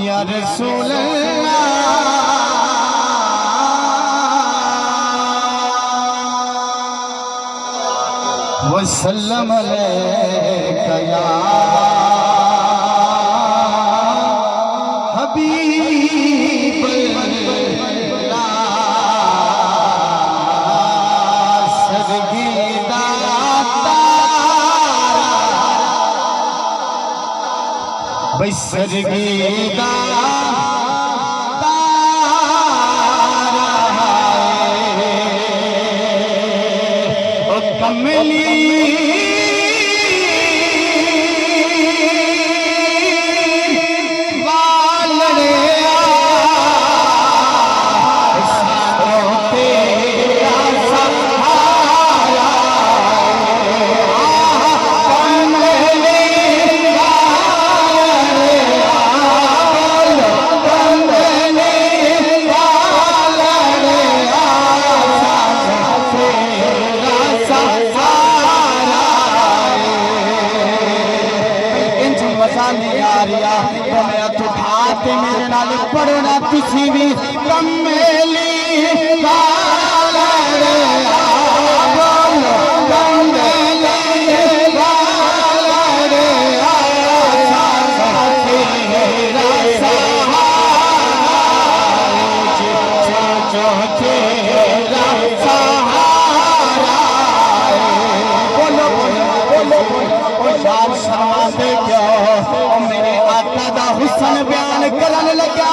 या रसूल अल्लाह वसल्लम अलैका या हबीब अल्लाह सरगीदा भाई सरगीदा कमली मेरे नाल पढ़ना तुसी भी कमेली मेरे आका दा हुस्न बयान करन लगा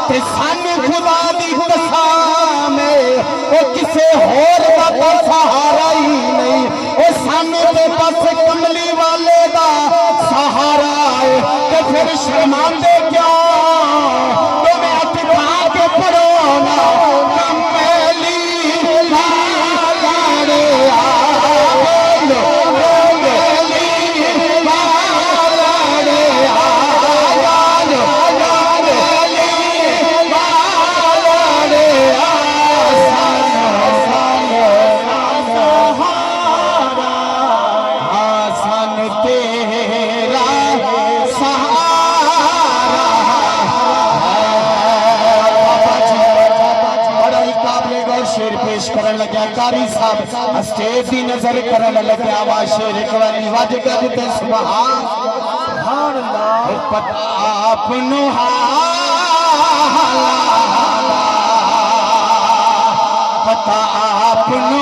ते सानू खुदा दी कसम ओ किसे होर दा सहारा ही नहीं ओ सानू ते बस कमली वाले दा सहारा है ते फिर शर्मांदे क्यों तो मैं अटका के पढ़ो ना कमली लाड़े कारी साहब स्टेज की नजर करन लग्या वा शेर एक बारी वज कर ते सुभान अल्लाह पता आपनु हाला पता आपनु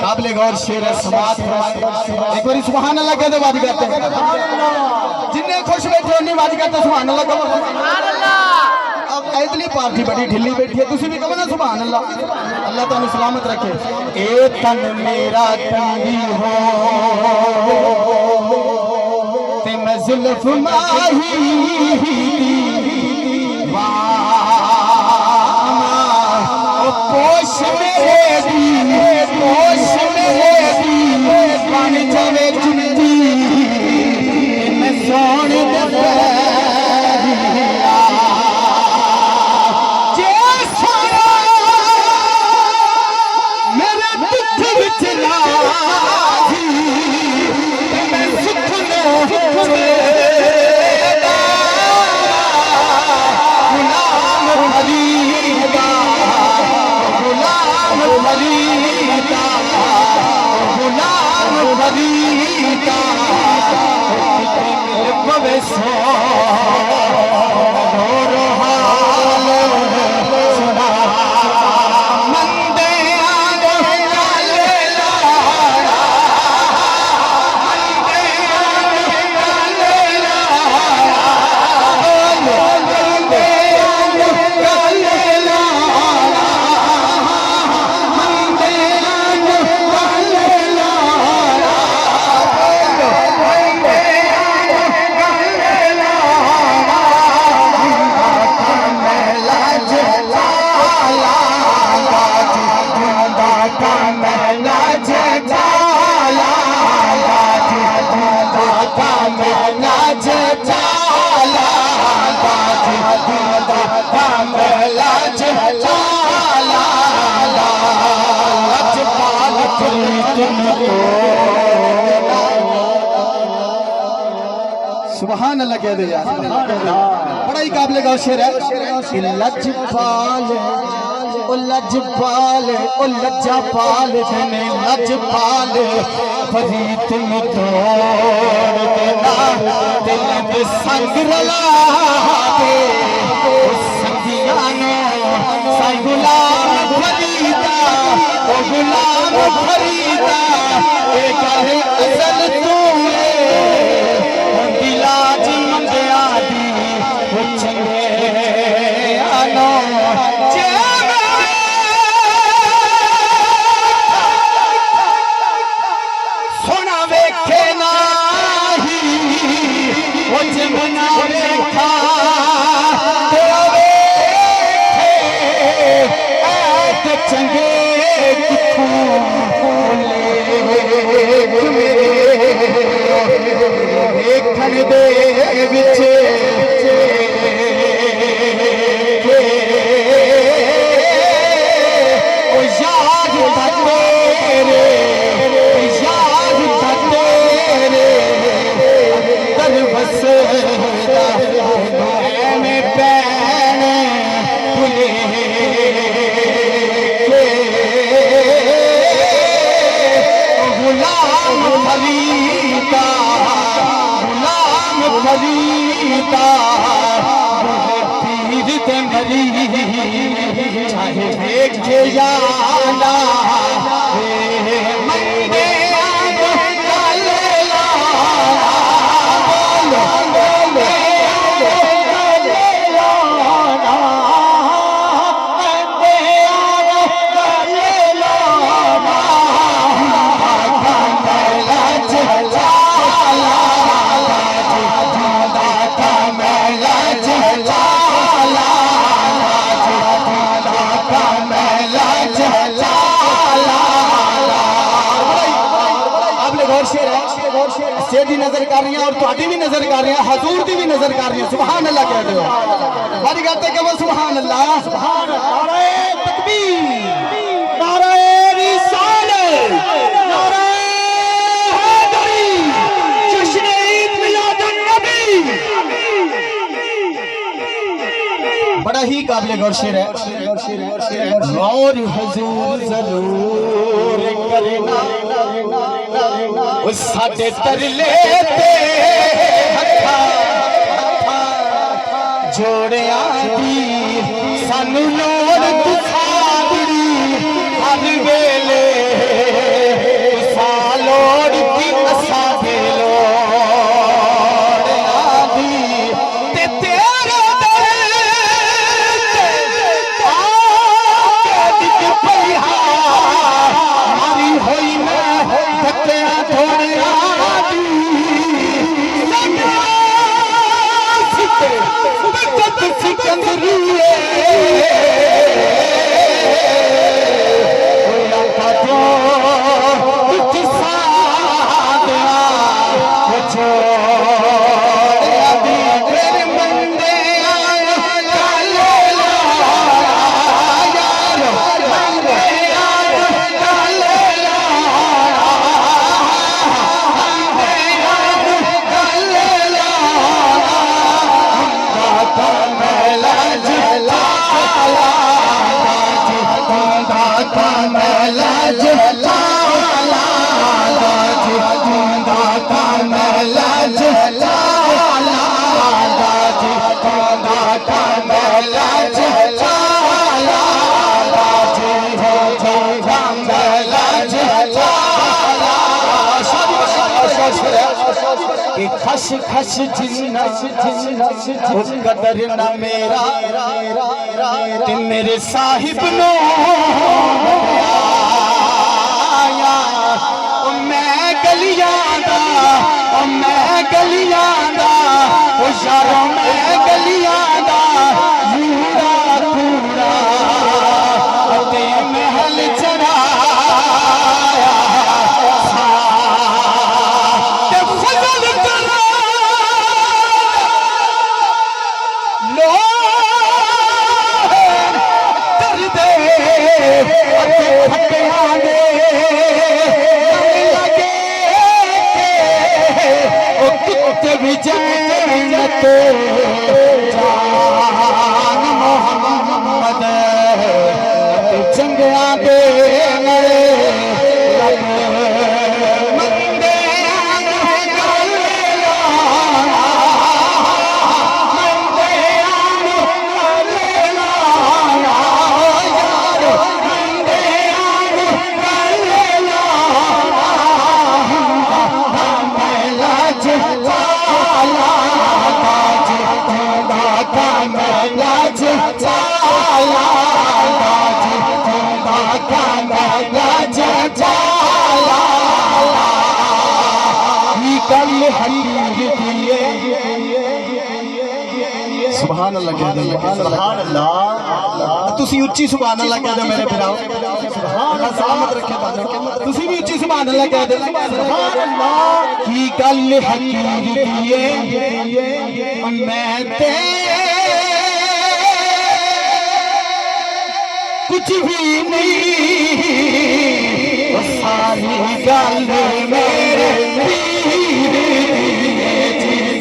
काबिल गौर शेर समात एक बार सुभान अल्लाह कहते बात करते हैं जिन्ने खुश बैठे उन्नी बात करते सुभान अल्लाह कहो सुभान अल्लाह। अब इतनी पार्टी बड़ी ढिल्ली बैठी है तुसी भी कहो ना सुभान अल्लाह। अल्लाह तुहानू सलामत रखे। ए तन मेरा तंगी हो ते मैं जुल्फ माही पोश मेरे दी पोश मेरे दी बन जावे जिंदगी चलेगा गुलाम फरीदा गुलाम फरीदा गुलाम फरीदा बवेसो सुभान अल्लाह कह दे यार, बड़ा ही काबिल गौर शेर है। लजपाल ओ लजपाल ओ लज्जापाल जने लजपाल फरीद में तोड़ देना दिल में संग रला दे संगिया ने साई गुलाम फरीदा ओ गुलाम फरीदा एक है असल तू लाज मंदिया दी चंगे आनो सोना वेखे नाही वो जमना वेखा चंगे देखन दे विच ओ याद तेरे याद तेरे कर बसदा में पैन भुले गुलाम फरीदा फरीदा पीर ते मरी चाहे देखे जाना मंगे शेर दी नजर कर रही है और तुहाडी भी नजर कर रही है, हजूर दी भी नजर कर रही है। सुभान अल्लाह कह दो, हर कहते कि वो सुभान अल्लाह। सुभान नारे तकबीर, नारे रिसालत, नारे हैदरी, जश्न ईद मिलादुन नबी। बड़ा ही काबिल गौर शेर है। और हुजूर जरूर करना साडे तरले ते जोड़िया दी सानू लोड़ तुसाड़ी हर वेले तुसा लोड़ की असा दे लोड़िया दी ते तेरे मारी होई मैं धक्या थोड़िया सिकंदरी खश खश जिन्ना वो कदर ना मेरा ते मेरे साहिब नो आया मैं गलियां दा मैं गलियां दा ओ यारों मैं गलियां दा पूरा पूरा ते महल चढ़ाया ते फजल करा लो कर दे फटिया दे लगे ओ कुत्ते भी जन्नत जान मोहम्मद चंगिया दे सुभान अल्लाह कह दे सुभान अल्लाह तुसी उच्ची सुभान अल्लाह कह दे मेरे भराओ सुभान अल्लाह सलामत रखे तुसी भी उच्ची सुभान अल्लाह कह दे सुभान अल्लाह की गल हकीर मैं ते कुछ भी नहीं सारी गल मेरे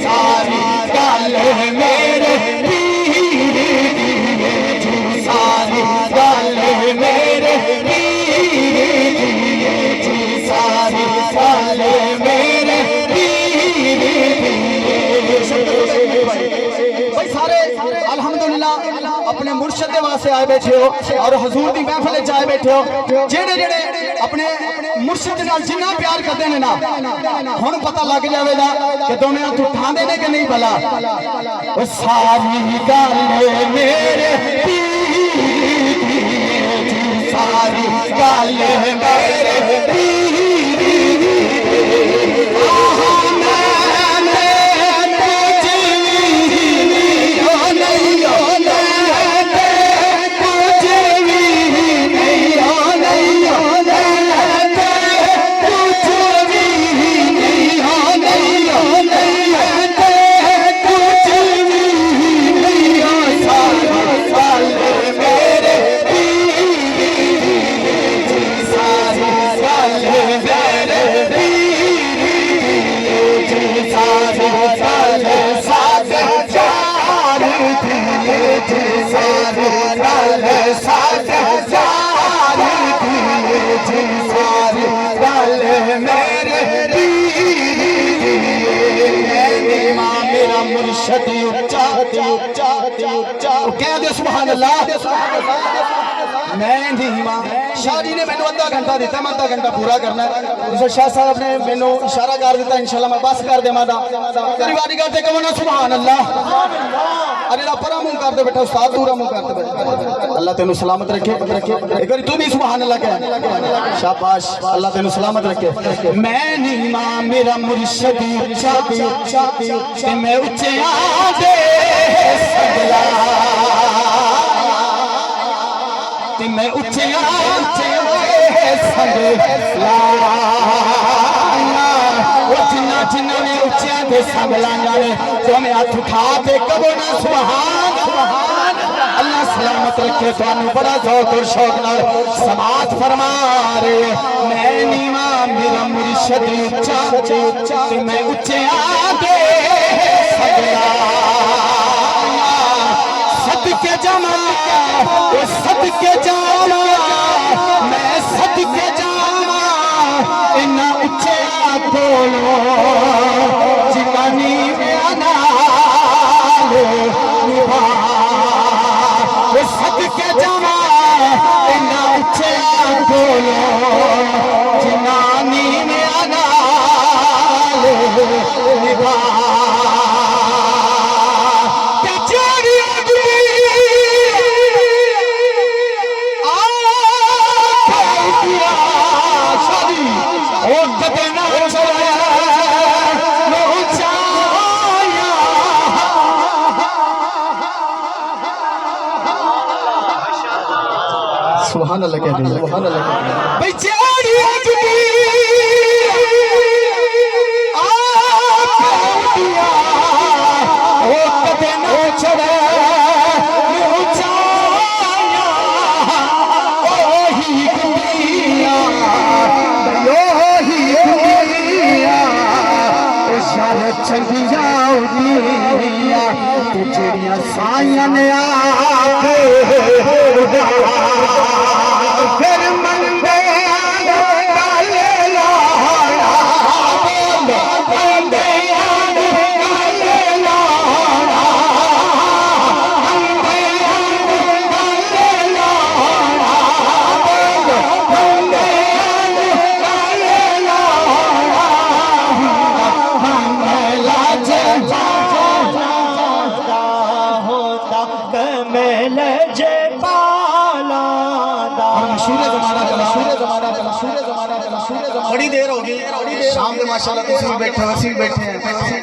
सारी गल मेरे सारी गल मेरे सारी गल मेरे भाई सारे अल्हम्दुलिल्लाह अपने मुर्शद के वास्ते आए बैठे हो और हुजूर की महफिल च आए बैठे हो जेड़े जेड़े अपने मुर्शद नाल जिन्ना प्यार करते हैं ना हुण पता लग जाएगा कि दोनों हाथ उठाते ने कि नहीं भला सारी गल मेरे सारी गल मेरे सुभान अल्लाह मैं शाह जी ने मैंने अद्धा घंटा दिता मैं अद्धा घंटा पूरा करना है शाह साहब ने मैंने इशारा कर दिता इंशाल्लाह मैं बस कर देवां रिवारी करते कहो ना सुभान अल्लाह अरे परा मुंह कर दे बेटा उस्ताद दूरा मुंह कर दे अल्लाह तेनू सलामत रखे एक बार तू भी सुभान अल्लाह कह शाबाश अल्लाह तेनू सलामत रखे मैं नीमा मेरा मुर्शिद ऊंचा ते मैं ऊंचे आदे सगला ते मैं ऊंचे सगला जिन्ना जिन्ना ने उच्चिया दे सगला जाने तो मैं हाथ उठा के कबो ना सुभान सुभान अल्लाह सलामत रखे थानू बड़ा ज़ौक़ और शौक नाल समात फरमा रे मैं नीवा मेरा मुर्शिद ऊंचा ते मैं ऊंचे आके सगला सदके जमा सदके जामा मैं सदके जामा इन्ना उच्चे बोलो जिमानी सदके जमा इन्ना उच्चे बोलो जिनानी में अना निभा सुभान अल्लाह कह दो, सुभान अल्लाह कह दो। बेचारी अजनी ओ कदे न चढ़े ऊंचाया ओ ही गुंदिया ओ ही गुंदिया ओ शाह चंगिया उदिया ते चिड़िया साइयां ने आके फिर मंदे गाले लाया मंदे गाले लाया मंदे गाले लाया मंदे गाले लाया हमने लाजे होता कमल जे पाला सूर्य जमाना चला, सूर्य जमाना चला, सूर्य जमाना चला, सूर्य जमाना। बड़ी देर होगी शाम के माशाल्लाह तुसी बैठे हैं